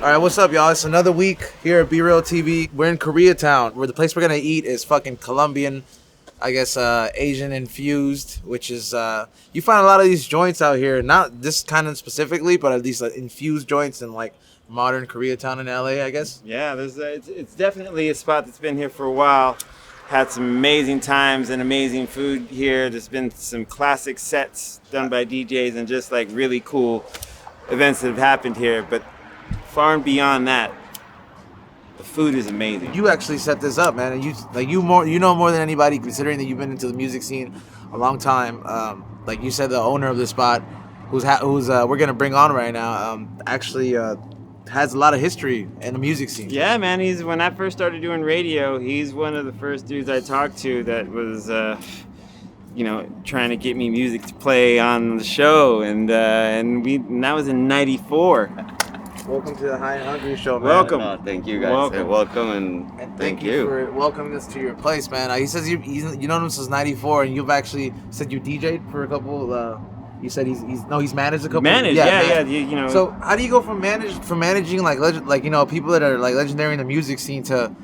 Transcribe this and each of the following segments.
All right, what's up, y'all? It's another week here at BREALTV. We're in Koreatown, where the place we're gonna eat is fucking Colombian, I guess, Asian infused, which is you find a lot of these joints out here, not this kind of specifically, but these infused joints in like modern Koreatown in LA, I guess. Yeah, it's definitely a spot that's been here for a while. Had some amazing times and amazing food here. There's been some classic sets done by DJs and just like really cool events that have happened here. But far and beyond that, the food is amazing. You actually set this up, man, and you know more than anybody, considering that you've been into the music scene a long time. Like you said, the owner of the spot, who's we're gonna bring on right now, actually has a lot of history in the music scene. Yeah, man. When I first started doing radio, he's one of the first dudes I talked to that was, trying to get me music to play on the show, and that was in '94. Welcome to the High and Hungry Show, man. Welcome. Thank you guys. Welcome. And thank you for welcoming us to your place, man. He says you known him since '94, and you've actually said you DJ'd for a couple. You said he's managed a couple. Yeah. So how do you go from managing like people that are like legendary in the music scene to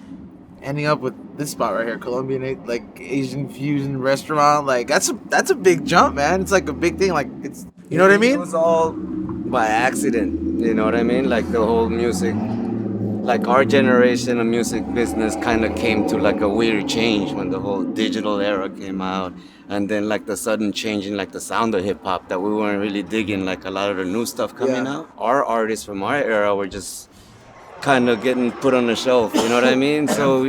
ending up with this spot right here, Colombian like Asian fusion restaurant? Like that's a big jump, man. It's like a big thing. Like it's what I mean? It was all by accident. You know what I mean? Like the whole music, like our generation of music business kind of came to like a weird change when the whole digital era came out. And then like the sudden change in like the sound of hip hop that we weren't really digging, like a lot of the new stuff coming out. Our artists from our era were just kind of getting put on the shelf, you know what I mean? So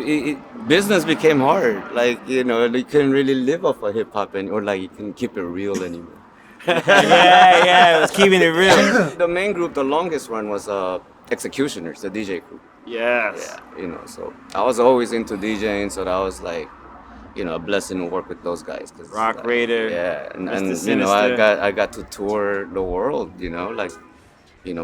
business became hard. Like, you couldn't really live off of hip hop or like you couldn't keep it real anymore. yeah, it was keeping it real. The main group, the longest run was Executioners, the DJ group. Yes. Yeah, so I was always into DJing, so that was like, a blessing to work with those guys. Rock Raider. Yeah, and I got to tour the world,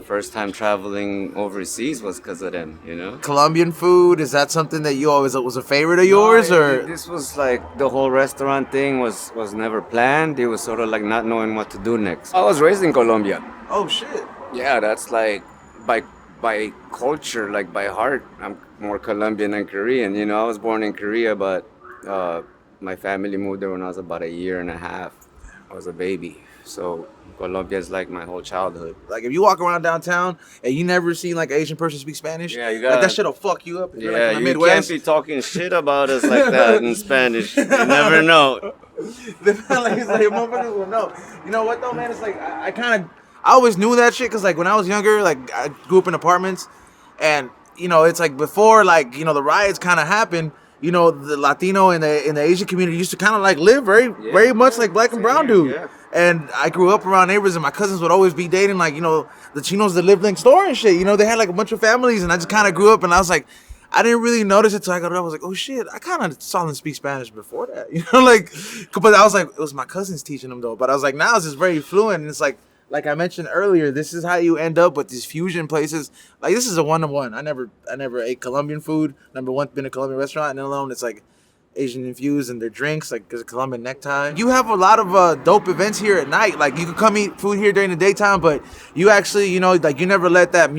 first time traveling overseas was because of them, Colombian food, is that something that you always was a favorite of yours? Or this was like the whole restaurant thing was never planned. It was sort of like not knowing what to do next. I was raised in Colombia. Oh shit. Yeah, that's like by culture, like by heart, I'm more Colombian than Korean. I was born in Korea, but my family moved there when I was about a year and a half. I was a baby. So Colombia is like my whole childhood. Like if you walk around downtown and you never seen like an Asian person speak Spanish, yeah, you got like that shit'll fuck you up. If you're like in the you Midwest. Can't be talking shit about us like that in Spanish. You never know. It's like motherfuckers will know. You know what though, man? It's like I always knew that shit because like when I was younger, like I grew up in apartments, and it's like before like the riots kind of happened. The Latino and the Asian community used to kind of like live very much like black and brown do. Yeah. And I grew up around neighbors, and my cousins would always be dating like the chinos that lived next door and shit. They had like a bunch of families, and I just kind of grew up, and I was like, I didn't really notice it till I got up. I was like, oh shit, I kind of saw them speak Spanish before that, but I was like, it was my cousins teaching them though. But I was like, now it's just very fluent, and it's like I mentioned earlier, this is how you end up with these fusion places. Like this is a one-to-one. I never ate Colombian food. Number one, been a Colombian restaurant, and then alone it's like Asian infused, and their drinks like there's a Colombian necktie. You have a lot of dope events here at night. Like you can come eat food here during the daytime, but you actually like you never let that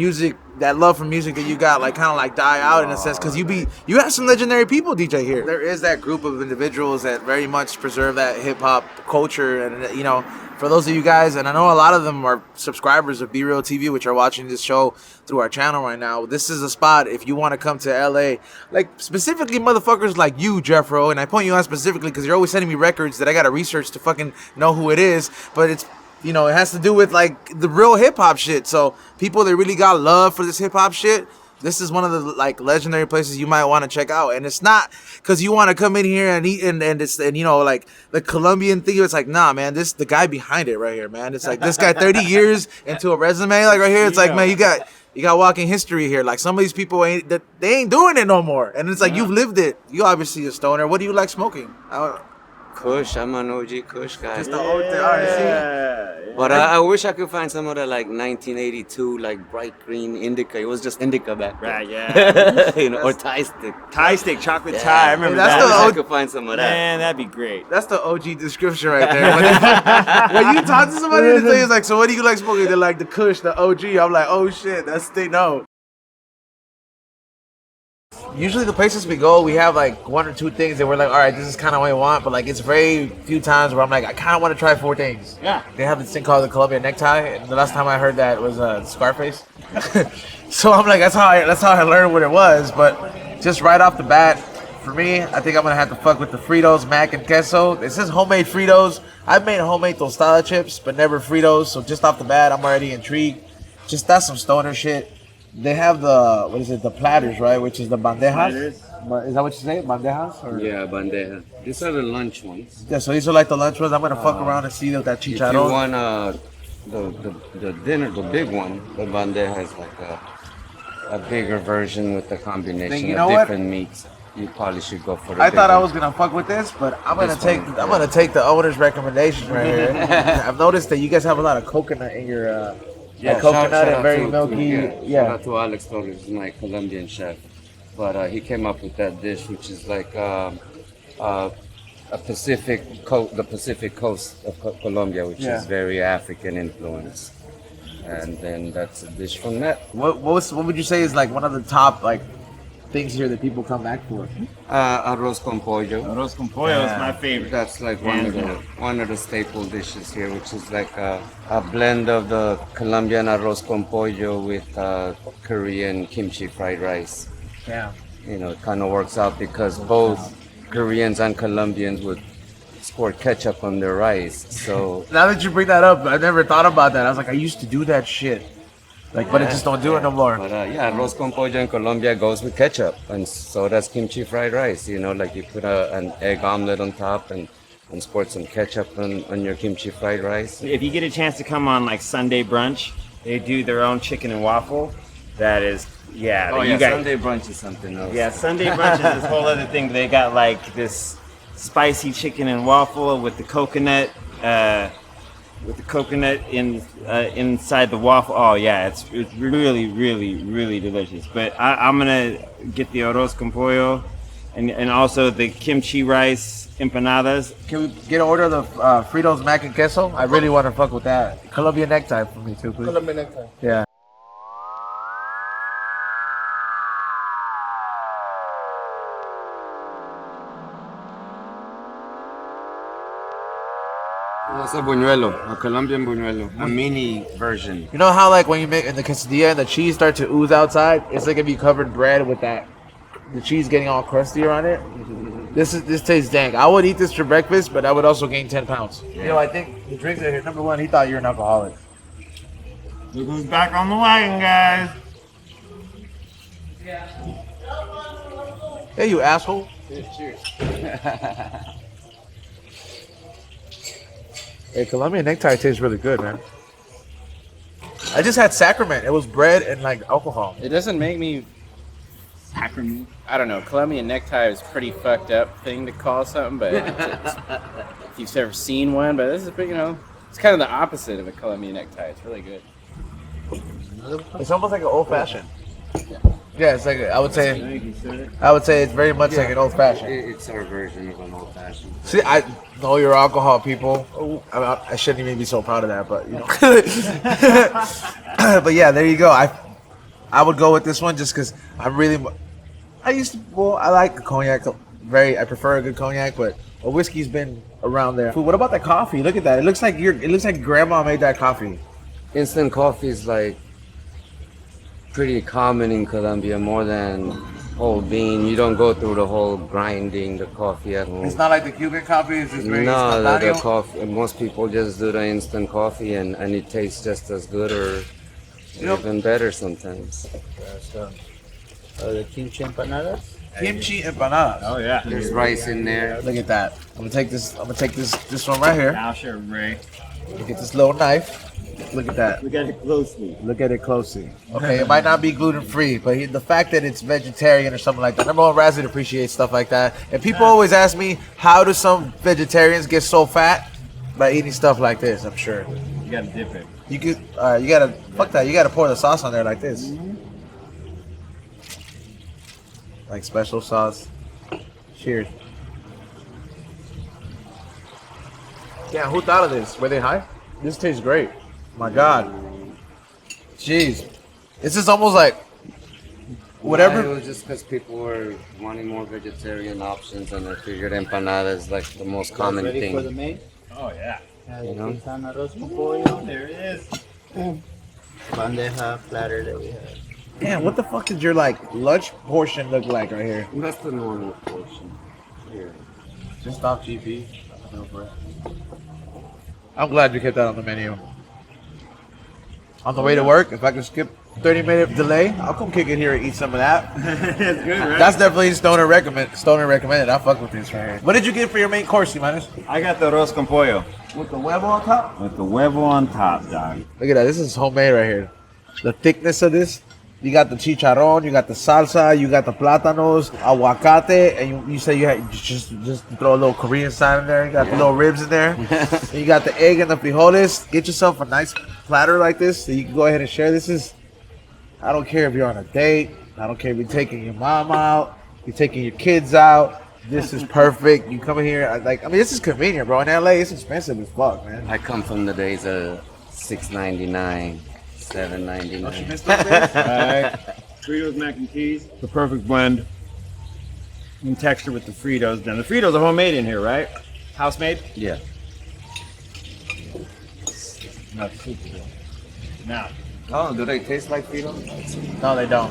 love for music that you got like kind of like die out in a sense, because you have some legendary people DJ here. There is that group of individuals that very much preserve that hip hop culture, and for those of you guys, and I know a lot of them are subscribers of BREALTV, which are watching this show through our channel right now. This is a spot if you want to come to LA, like specifically motherfuckers like you, Jeffro, and I point you out specifically because you're always sending me records that I got to research to fucking know who it is, but it's it has to do with like the real hip hop shit. So people that really got love for this hip hop shit, this is one of the like legendary places you might want to check out. And it's not because you want to come in here and eat and like the Colombian thing. It's like, nah, man, this the guy behind it right here, man. It's like this guy 30 years into a resume, like right here. It's like, man, you got walking history here. Like some of these people they ain't doing it no more. And it's like you've lived it. You obviously a stoner. What do you like smoking? Kush, I'm an OG Kush guy. Just the old thing. But I wish I could find some of the like 1982 like bright green indica. It was just indica back then. Right, yeah. Or Thai stick. Thai stick, chocolate Thai. I remember that's that. I wish I could find some of that. Man, that'd be great. That's the OG description right there. When you talk to somebody, they say it's like, so what do you like smoking? They're like the Kush, the OG. I'm like, oh shit, that's they know. usually the places we go, we have like 1 or 2 things that we're like, all right, this is kind of what I want. But like, it's very few times where I'm like, I kind of want to try 4 things. Yeah. They have this thing called the Colombian Necktie, and the last time I heard that was Scarface. So I'm like, that's how I learned what it was. But just right off the bat, for me, I think I'm gonna have to fuck with the Fritos, mac and queso. It says homemade Fritos. I've made homemade tostada chips, but never Fritos. So just off the bat, I'm already intrigued. Just that's some stoner shit. They have the platters, right? Which is the bandejas. Is that what you say? Bandejas? Or? Yeah, bandeja. These are the lunch ones. Yeah, so these are like the lunch ones. I'm gonna fuck around and see that chicharron. If you want the dinner, the big one, the bandeja is like a bigger version with the combination of different meats. You probably should go for the I thought one. I was gonna fuck with this, but I'm gonna take the owner's recommendation right here. I've noticed that you guys have a lot of coconut in your coconut and very milky. Shout out to Alex Torres, he's my Colombian chef. But he came up with that dish, which is like the Pacific coast of Colombia, which is very African influenced. And then that's a dish from that. What would you say is like one of the top like things here that people come back for? Arroz con pollo. Arroz con pollo is my favorite. That's like one of the staple dishes here, which is like a blend of the Colombian arroz con pollo with Korean kimchi fried rice. Yeah. You know, it kind of works out because both Koreans and Colombians would squirt ketchup on their rice. So now that you bring that up, I never thought about that. I was like, I used to do that shit. Like, but I just don't do it no more. But arroz con pollo in Colombia goes with ketchup, and so does kimchi fried rice. You know, like you put an egg omelet on top and squirt some ketchup on your kimchi fried rice. If you get a chance to come on like Sunday brunch, they do their own chicken and waffle. That is, Sunday brunch is something else. Yeah, Sunday brunch is this whole other thing. They got like this spicy chicken and waffle with the coconut. Inside the waffle. Oh yeah, it's really, really, really delicious. But I'm gonna get the arroz con pollo and also the kimchi rice empanadas. Can we get an order of the Fritos mac and queso? I really want to fuck with that. Colombian necktie for me too, please. Colombian necktie. Yeah. That's a buñuelo, a Colombian buñuelo, a mini version. You know how like when you make in the quesadilla and the cheese starts to ooze outside? It's like if you covered bread with the cheese getting all crusty on it. This tastes dank. I would eat this for breakfast, but I would also gain 10 pounds. Yeah. You know, I think the drinks are here. Number one, he thought you're an alcoholic. Look who's back on the wagon, guys. Hey, you asshole. Cheers. Hey, Colombian necktie tastes really good, man. I just had sacrament. It was bread and like alcohol. It doesn't make me. I don't know. Colombian necktie is a pretty fucked up thing to call something, but if you've ever seen one, but this is, it's kind of the opposite of a Colombian necktie. It's really good. It's almost like an old fashioned. Yeah, it's like I would say it's very much like an old fashioned. It's our version of an old fashioned. See, I know your alcohol, people. I shouldn't even be so proud of that, but you know. But yeah, there you go. I would go with this one just because I like the cognac. I prefer a good cognac, but a whiskey's been around there. What about the coffee? Look at that. It looks like grandma made that coffee. Instant coffee is like pretty common in Colombia, more than whole bean. You don't go through the whole grinding the coffee at home. It's not like the Cuban coffee. It's just very no, the coffee. Most people just do the instant coffee, and it tastes just as good or even better sometimes. The kimchi empanadas. Kimchi empanadas. Oh yeah. There's rice in there. Look at that. I'm gonna take this one right here. Now sure, Ray. Look at this little knife. Look at that. Look at it closely. Look at it closely. Okay, it might not be gluten free, but the fact that it's vegetarian or something like that. Number one, Razzie appreciates stuff like that. And people always ask me, how do some vegetarians get so fat? By eating stuff like this, I'm sure. You gotta dip it. You gotta pour the sauce on there like this. Mm-hmm. Like special sauce. Cheers. Yeah, who thought of this? Were they high? This tastes great. My God. Jeez. This is almost like whatever. No, it was just because people were wanting more vegetarian options, and I figured empanada is like the most common Ready thing. for the main? Oh yeah. You know? Arroz con pollo. There it is. Bandeja platter that we have. Damn, what the fuck did your like lunch portion look like right here? That's the normal portion. Here. Just off GP. I'm glad you kept that on the menu. On the way to work, if I can skip 30-minute delay, I'll come kick it here and eat some of that. That's good, right? That's definitely Stoner recommended. I fuck with this right here. What did you get for your main course, Jimenez? I got the arroz con pollo. With the huevo on top? With the huevo on top, dog. Look at that. This is homemade right here. The thickness of this. You got the chicharrón, you got the salsa, you got the plátanos, aguacate, and you say you had just throw a little Korean side in there. You got the little ribs in there. And you got the egg and the frijoles. Get yourself a nice platter like this so you can go ahead and share. This is, I don't care if you're on a date. I don't care if you're taking your mom out, you're taking your kids out. This is perfect. You come in here, this is convenient, bro. In LA, it's expensive as fuck, man. I come from the days of $6.99, $7.99. Don't you miss those days? Alright. Fritos mac and cheese. The perfect blend in texture with the Fritos. Then the Fritos are homemade in here, right? House made? Yeah. Not super good. Now, Oh, do they taste like Fritos? No, they don't.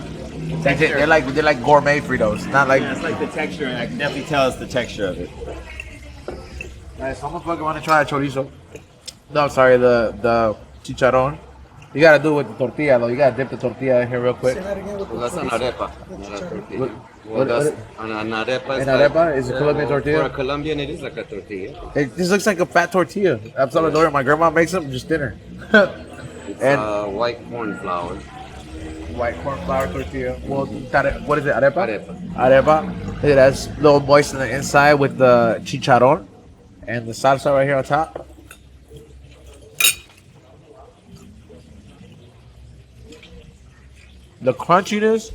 They're like gourmet Fritos, not like. yeah, it's like the texture, and I can definitely tell it's the texture of it. Nice. I'm gonna fucking want to try a chorizo. No, I'm sorry, the chicharrón. You gotta do it with the tortilla though. You gotta dip the tortilla in here real quick. Well, that's an arepa, not a tortilla. What- Well, what- that's, what- an arepa is An arepa is a Colombian tortilla? For a Colombian, it is like a tortilla. It just looks like a fat tortilla. I'm sorry, my grandma makes them just dinner. It's And- white corn flour. White corn flour tortilla. Well, what is it? Arepa? Arepa. Arepa. Look at that. It's a little moist on the inside with the chicharrón and the salsa right here on top. The crunchiness.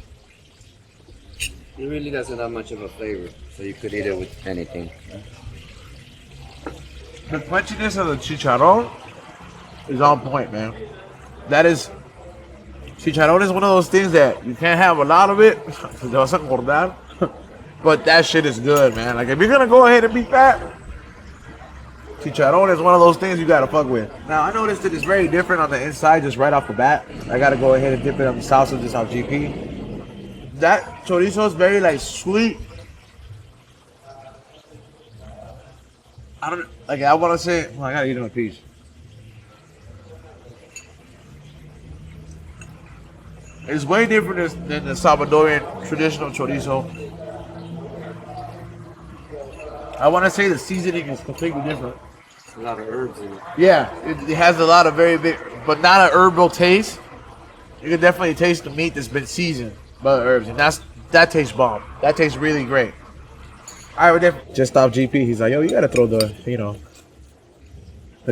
It really doesn't have much of a flavor, so you could eat it with anything. The crunchiness of the chicharrón is on point, man. That is, chicharrón is one of those things that you can't have a lot of it, because te vas a engordar. But that shit is good, man. Like, if you're gonna go ahead and be fat, chicharrón is one of those things you gotta fuck with. Now, I noticed that it's very different on the inside, just right off the bat. I gotta go ahead and dip it on the salsa just off GP. That chorizo is very, like, sweet. I want to say, well, I gotta eat it in a piece. It's way different than the Salvadorian traditional chorizo. I want to say the seasoning is completely different. A lot of herbs in it. Yeah, it has a lot of very big, but not an herbal taste. You can definitely taste the meat that's been seasoned by the herbs, and that tastes bomb. That tastes really great. All right, we're there. Just off GP, he's like, yo, you gotta throw the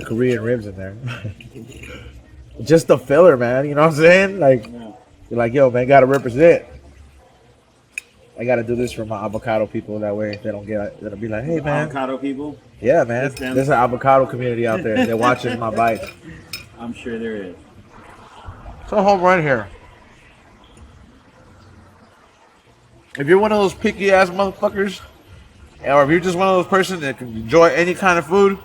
Korean ribs in there. Just the filler, man. You know what I'm saying? Like, you're like, yo, man, gotta represent. I gotta do this for my avocado people. That way they don't they'll be like, hey, man. Avocado people? Yeah, man. That's them. There's an avocado community out there that watches my bites. I'm sure there is. It's a home run here. If you're one of those picky ass motherfuckers, or if you're just one of those persons that can enjoy any kind of food,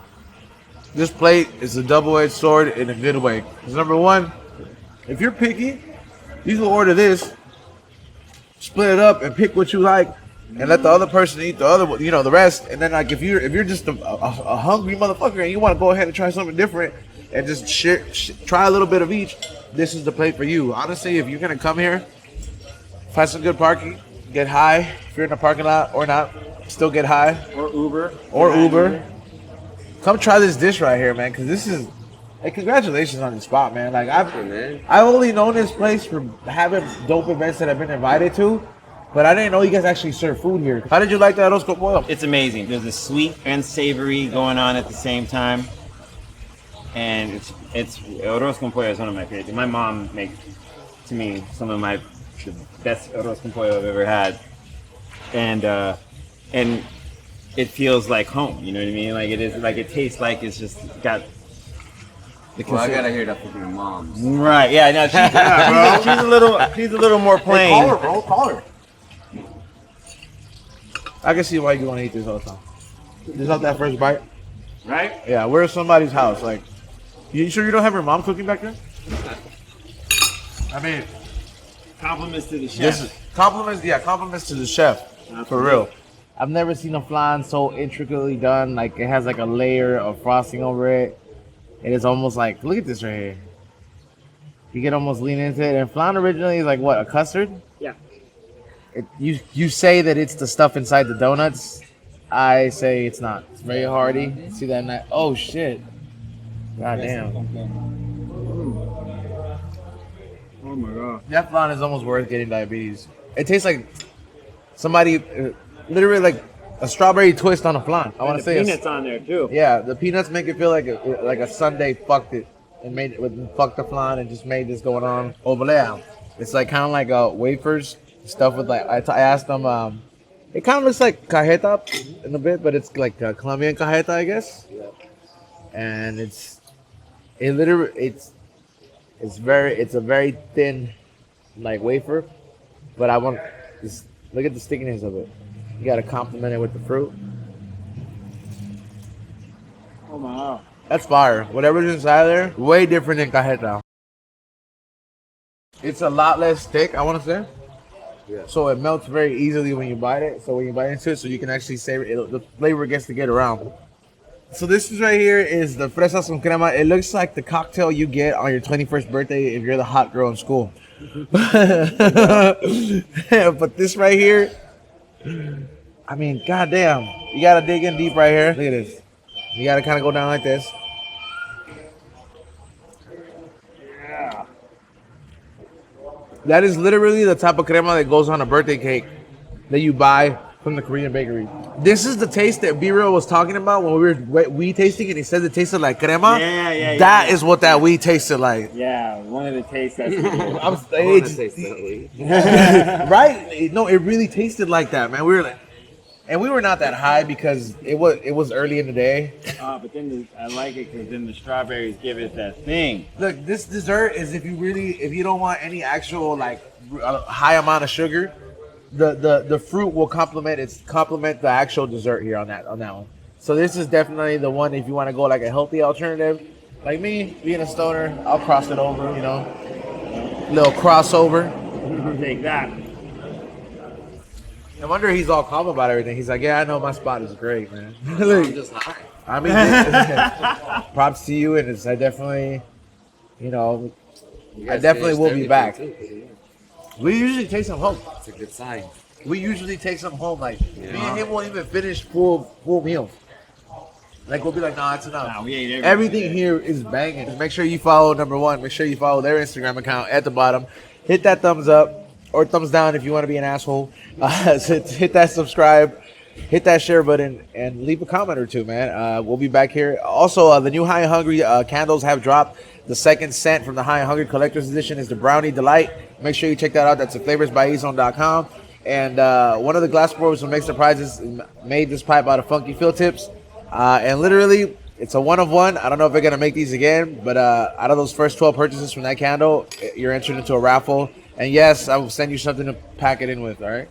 this plate is a double-edged sword in a good way. Because number one, if you're picky, you can order this, split it up, and pick what you like, and let the other person eat the other, the rest. And then, like, if you're just a hungry motherfucker and you want to go ahead and try something different and just try a little bit of each, this is the plate for you. Honestly, if you're gonna come here, find some good parking, get high. If you're in the parking lot or not, still get high. Or Uber. Or Uber. Come try this dish right here, man, because this is. Hey, congratulations on the spot, man. Like I've only known this place for having dope events that I've been invited to, but I didn't know you guys actually serve food here. How did you like that arroz con pollo? It's amazing. There's a sweet and savory going on at the same time, and it's arroz con pollo is one of my favorites. My mom makes to me some of the best arroz con pollo I've ever had, and it feels like home. You know what I mean? Like it is, like it tastes like it's just got Well, I gotta hear that from your mom. Right. Yeah. No. She's a little more plain. Hey, call her, bro. Call her. I can see why you want to eat this all the time. Just off that first bite. Right. Yeah, we're at somebody's house. Like, you sure you don't have your mom cooking back there? I mean, Compliments to the chef. compliments to the chef. For real. I've never seen a flan so intricately done. Like, it has like a layer of frosting over it. It is almost like, look at this right here. You can almost lean into it. And flan originally is like what, a custard? Yeah. You say that it's the stuff inside the donuts. I say it's not. It's very hearty. See that? Oh shit! God damn. Oh my god. That flan is almost worth getting diabetes. It tastes like somebody, literally like a strawberry twist on a flan. I want to say peanuts on there too. Yeah, the peanuts make it feel like a Sunday fucked it and made it with fucked the flan and just made this going on. Ovalea. It's like kind of like wafers stuff with like I asked them. It kind of looks like cajeta in a bit, but it's like Colombian cajeta, I guess. Yeah. And it's a very thin like wafer, but I want this. Look at the stickiness of it. You gotta complement it with the fruit. Oh my god. That's fire. Whatever's inside there, way different than cajeta. It's a lot less thick, I want to say. Yeah. So it melts very easily when you bite it. So when you bite into it, so you can actually savor it, the flavor gets to get around. So this is right here is the fresas con crema. It looks like the cocktail you get on your 21st birthday if you're the hot girl in school. But this right here, I mean, goddamn, you gotta dig in deep right here. Look at this. You gotta kind of go down like this. That is literally the type of crema that goes on a birthday cake that you buy from the Korean bakery. This is the taste that B-Real was talking about when we were weed tasting, and he said it tasted like crema. Yeah. That is what that weed tasted like. Yeah, one of the tastes that's Right? No, it really tasted like that, man. We were like, and we were not that high because it was early in the day. But then I like it because then the strawberries give it that thing. Look, this dessert is if you don't want any actual like high amount of sugar, the fruit will complement the actual dessert here on that one. So this is definitely the one if you want to go like a healthy alternative. Like me, being a stoner, I'll cross it over, you know, little crossover. Take that. I wonder he's all calm about everything. He's like, yeah, I know my spot is great, man. I'm just high. I mean, props to you, and I definitely, you know, I definitely will be back. We usually take some home. It's a good sign. We usually take some home. Like me and him won't even finish full meals. Like we'll be like, nah, it's enough. Nah, we ate everything here is banging. Make sure you follow number one. Make sure you follow their Instagram account at the bottom. Hit that thumbs up or thumbs down if you want to be an asshole. So hit that subscribe. Hit that share button and leave a comment or two, man. We'll be back here. Also, the new High and Hungry candles have dropped. The second scent from the High and Hungry Collector's Edition is the Brownie Delight. Make sure you check that out. That's at flavorsbyezone.com. And one of the glass blowers who makes the prizes made this pipe out of funky fill tips. And literally, it's a one of one. I don't know if they're going to make these again, but out of those first 12 purchases from that candle, you're entered into a raffle. And yes, I will send you something to pack it in with, all right?